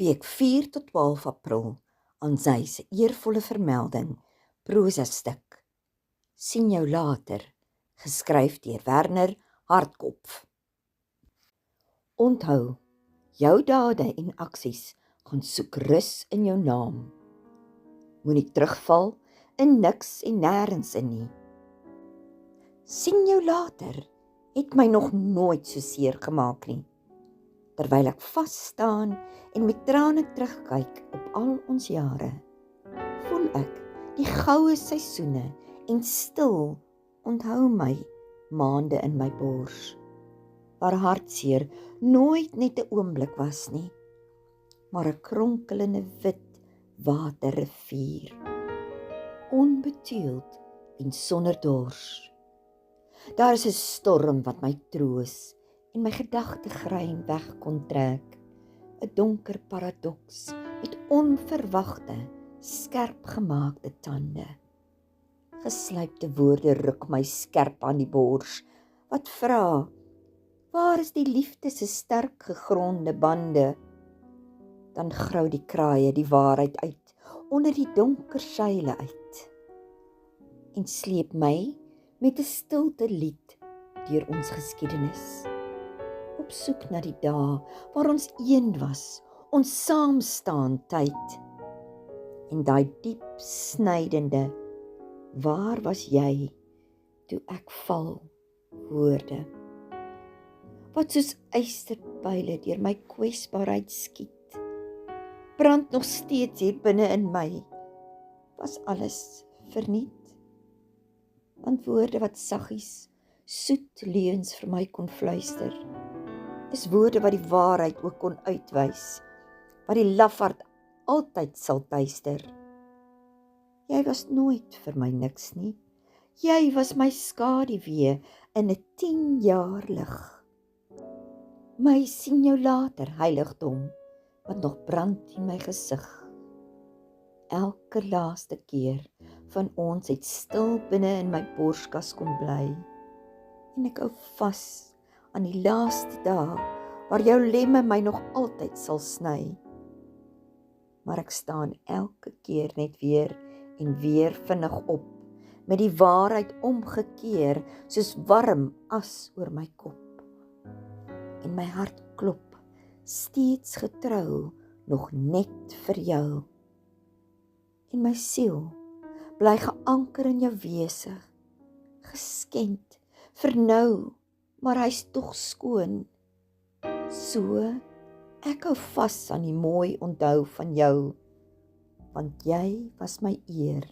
week 4 tot 12 April, aan sy se eervolle vermelding, prosastuk, sien jou later, geskryf deur Werner Hartkopf. Onthou, jou dade en aksies gaan soek rus in jou naam. Moenie terugval in niks en nêrens in nie. Sien jou later het my nog nooit so seer gemaak nie. Terwyl ek vas staan en met trane terugkyk op al ons jare, voel ek die goue seisoene en stil onthou my maande in my bors, waar hartseer nooit net 'n oomblik was nie, maar 'n kronkelende wit waterrivier, onbeteeld en sonder dors. Daar is 'n storm wat my troos en my gedagtegrein weg kon trek, 'n donker paradoks met onverwagte, skerp gemaakte tande. Geslypte woorde ruk my skerp aan die bors, wat vra, waar is die liefde se sterk gegronde bande? Dan grou die kraaie die waarheid uit, onder die donker seile uit, en sleep my met 'n stilte lied deur ons geskiedenis, op soek na die dae waar ons een was, ons saamstaan tyd, en daai diep snydende, waar was jy toe ek val, woorde, wat soos ysterpyle deur my kwesbaarheid skiet, brand nog steeds hier binne in my, was alles verniet, want woorde wat saggies, soet leuns vir my kon fluister, is woorde wat die waarheid ook kon uitwys, wat die lafaard altyd sal tuister. Jy was nooit vir my niks nie, jy was my skaduwee in 'n 10 jaar lig. My sien jou later heiligdom, wat nog brand in my gesig. Elke laaste keer van ons het stil binne in my borskas kom bly, en ek hou vas aan die laaste dae, waar jou lemme my nog altyd sal sny. Maar ek staan elke keer net weer en weer vinnig op, met die waarheid omgekeer, soos warm as oor my kop. En my hart klop, steeds getrou, nog net vir jou. En my siel bly geanker in jou wese, geskend, vernou, maar hy's tog skoon. So, ek hou vas aan die mooi onthou van jou, want jy was my eer,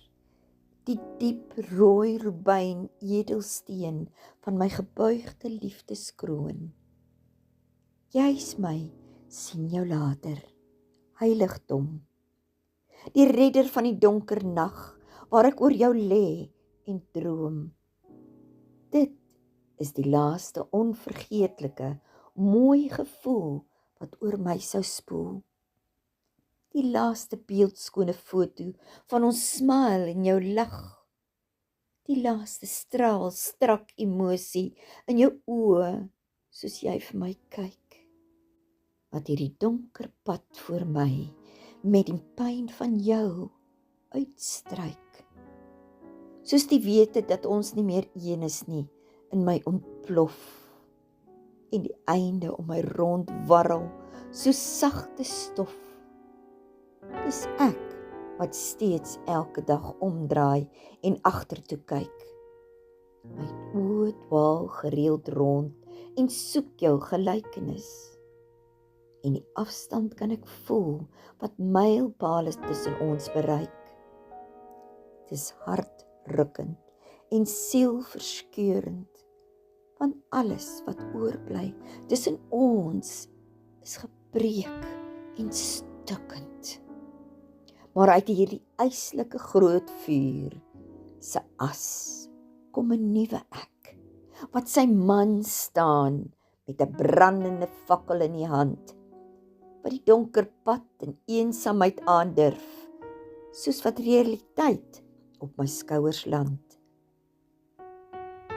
die diep rooi robyn edelsteen van my gebuigde liefdeskroon. Jy's my, sien jou later, heiligdom, die redder van die donker nag, waar ek oor jou lê en droom. Dit is die laaste onvergeetlike, mooi gevoel wat oor my sou spoel. Die laaste beeldskone foto van ons smile en jou lag. Die laaste straal strak emosie in jou oë, soos jy vir my kyk. Wat hierdie donker pad voor my, met die pyn van jou, uitstryk. Soos die wete dat ons nie meer een is nie, in my ontplof, en die einde om my rondwarrel, so sagte stof. Dis ek wat steeds elke dag omdraai en agtertoe kyk. My oë dwaal gereeld rond en soek jou gelykenis. En die afstand kan ek voel, wat mylpale tussen ons bereik. Dis hartrukkend en sielverskeurend, want alles wat oorbly tussen ons is gebreek en stukkend. Maar uit hierdie yslike groot vuur se as kom 'n nuwe ek, wat sy man staan met 'n brandende fakkel in die hand, wat die donker pad en eensaamheid aandurf, soos wat realiteit op my skouers land.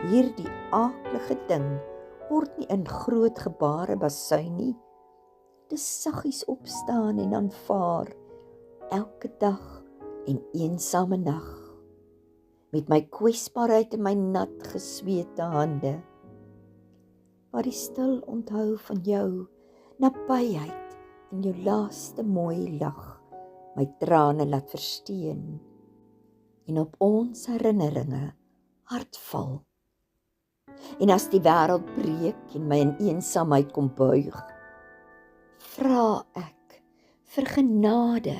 Hierdie aaklige ding word nie in groot gebare basuin nie, te saggies opstaan en aanvaar elke dag en eensame nag, met my kwesbaarheid in my nat gesweete hande, maar die stil onthou van jou nabyheid in jou laaste mooi lag, my trane laat versteen, en op ons herinneringe hart val. En as die wêreld breek en my in eensaamheid kom buig, vra ek vir genade,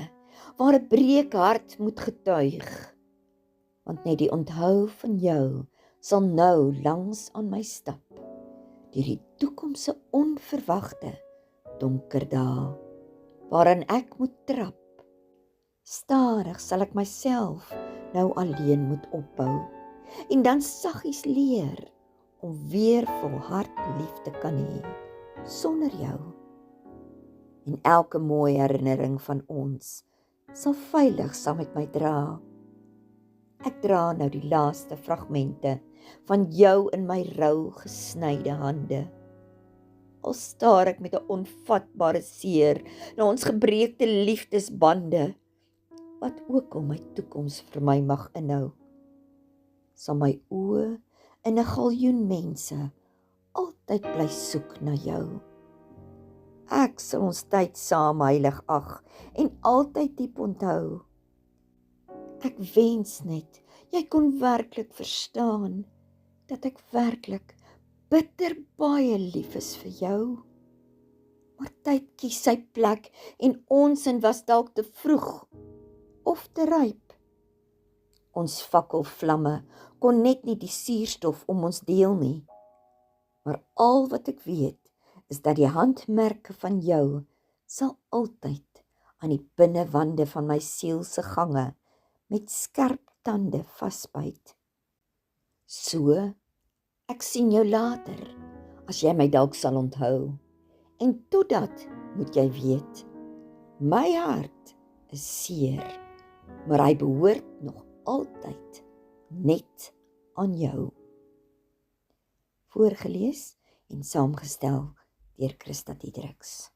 waar 'n breek hart moet getuig, want net die onthou van jou sal nou langs aan my stap, deur die toekoms se onverwagte donker dae, waarin ek moet trap. Stadig sal ek myself nou alleen moet opbou, en dan saggies leer om weer volhard lief te kan hê, sonder jou. En elke mooi herinnering van ons sal veilig saam met my dra. Ek dra nou die laaste fragmente van jou in my rou gesnyde hande. Al staar ek met 'n onvatbare seer na ons gebreekte liefdesbande, wat ook al my toekoms vir my mag inhou, sal my oë in 'n galjoen mense altyd bly soek na jou. Ek sal ons tyd saam heilig ag en altyd diep onthou. Ek wens net jy kon werklik verstaan dat ek werklik bitter baie lief is vir jou. Maar tyd kies sy plek en ons in was dalk te vroeg of te ryp. Ons fakkelvlamme kon net nie die suurstof om ons deel nie. Maar al wat ek weet is dat die handmerke van jou sal altyd aan die binnewande van my siel se gange met skerp tande vasbyt. So, ek sien jou later, as jy my dalk sal onthou. En totdat moet jy weet, my hart is seer, maar hy behoort nog altyd net aan jou. Voorgelees en saamgestel deur Christa Diedericks.